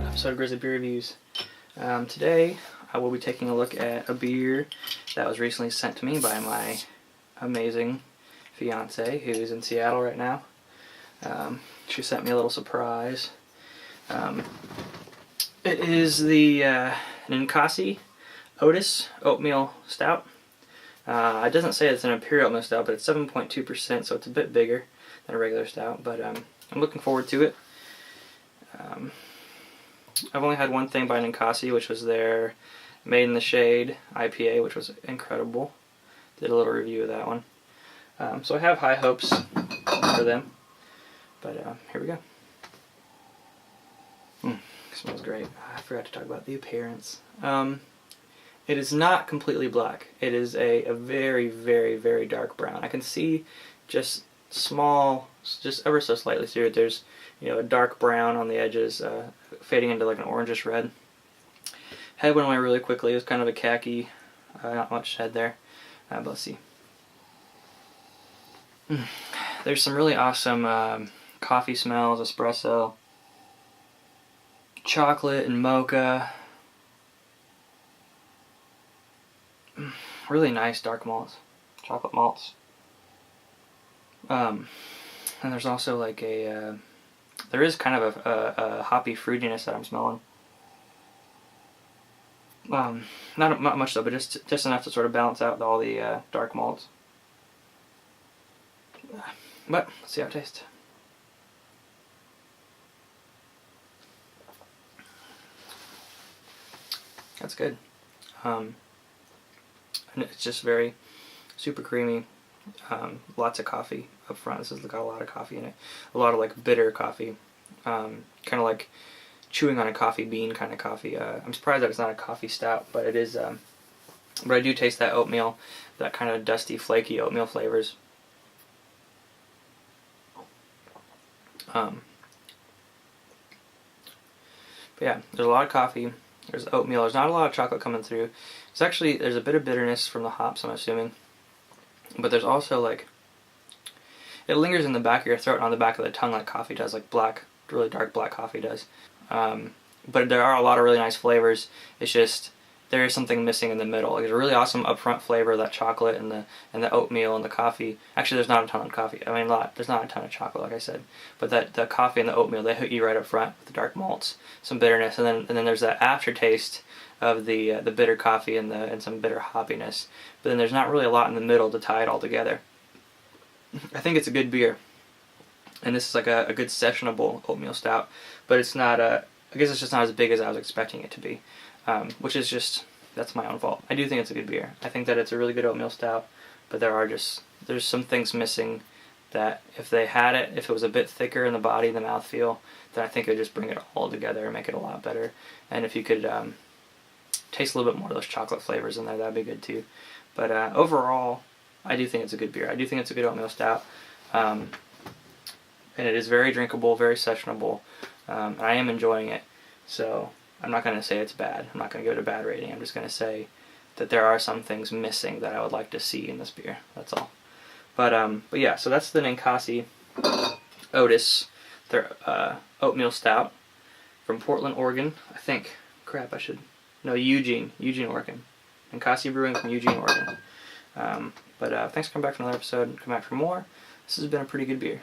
Episode of Grizzly Beer Reviews. Today I will be taking a look at a beer that was recently sent to me by my amazing fiance who's in Seattle right now. She sent me a little surprise. It is the Ninkasi Oatis Oatmeal Stout. It doesn't say it's an Imperial Oatmeal Stout, but it's 7.2%, so it's a bit bigger than a regular stout, but I'm looking forward to it. I've only had one thing by Ninkasi, which was their Made in the Shade IPA, which was incredible. Did a little review of that one. So I have high hopes for them, but here we go. Smells great. I forgot to talk about the appearance. It is not completely black. It is a very, very, very dark brown. I can see just small, just ever so slightly through it. There's, a dark brown on the edges, fading into like an orangish red. Head went away really quickly. It was kind of a khaki, not much head there. But let's see. There's some really awesome coffee smells, espresso, chocolate and mocha. Really nice dark malts, chocolate malts. And there's also like there is kind of a hoppy fruitiness that I'm smelling. Not much though, but just enough to sort of balance out all the dark malts. But let's see how it tastes. That's good. And it's just very super creamy. Lots of coffee up front. This has got a lot of coffee in it. A lot of like bitter coffee. Kind of like chewing on a coffee bean kind of coffee. I'm surprised that it's not a coffee stout, but it is. But I do taste that oatmeal, that kind of dusty, flaky oatmeal flavors. But yeah, there's a lot of coffee. There's oatmeal. There's not a lot of chocolate coming through. There's a bit of bitterness from the hops, I'm assuming. But there's also like, it lingers in the back of your throat and on the back of the tongue like coffee does, like really dark black coffee does. But there are a lot of really nice flavors. It's just, there is something missing in the middle. Like, there's a really awesome upfront flavor, that chocolate and the oatmeal and the coffee. Actually, there's not a ton of coffee. I mean, there's not a ton of chocolate, like I said. But the coffee and the oatmeal, they hit you right up front with the dark malts, some bitterness, and then there's that aftertaste of the bitter coffee and some bitter hoppiness. But then there's not really a lot in the middle to tie it all together. I think it's a good beer, and this is like a good sessionable oatmeal stout. But it's not I guess it's just not as big as I was expecting it to be, which is just, that's my own fault. I do think it's a good beer. I think that it's a really good oatmeal stout, but there's some things missing that if it was a bit thicker in the body and the mouthfeel, then I think it would just bring it all together and make it a lot better. And if you could taste a little bit more of those chocolate flavors in there, that'd be good too. But overall, I do think it's a good beer. I do think it's a good oatmeal stout. And it is very drinkable, very sessionable. And I am enjoying it. So I'm not going to say it's bad. I'm not going to give it a bad rating. I'm just going to say that there are some things missing that I would like to see in this beer. That's all. But yeah, so that's the Ninkasi Oatis, their oatmeal stout from Portland, Oregon. I think. Crap, Eugene, Oregon. Ninkasi Brewing from Eugene, Oregon. But thanks for coming back for another episode, and come back for more. This has been a pretty good beer.